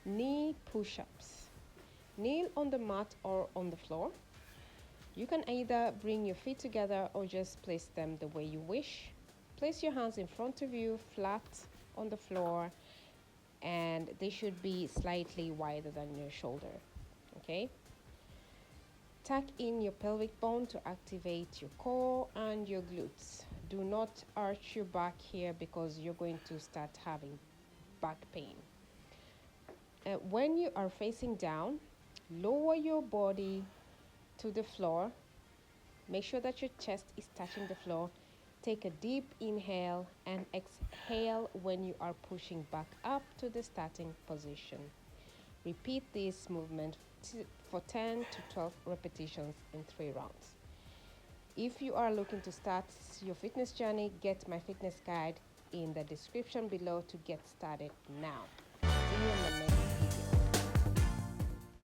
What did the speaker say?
Knee push-ups. Kneel on the mat or on the floor. You can either bring your feet together or just place them the way you wish. Place your hands in front of you, flat on the floor, and they should be slightly wider than your shoulder. Okay? Tuck in your pelvic bone to activate your core and your glutes. Do not arch your back here because you're going to start having back pain. When you are facing down, lower your body to the floor. Make sure that your chest is touching the floor. Take a deep inhale and exhale when you are pushing back up to the starting position. Repeat this movement for 10 to 12 repetitions in 3 rounds. If you are looking to start your fitness journey, get my fitness guide in the description below to get started now. See you in the next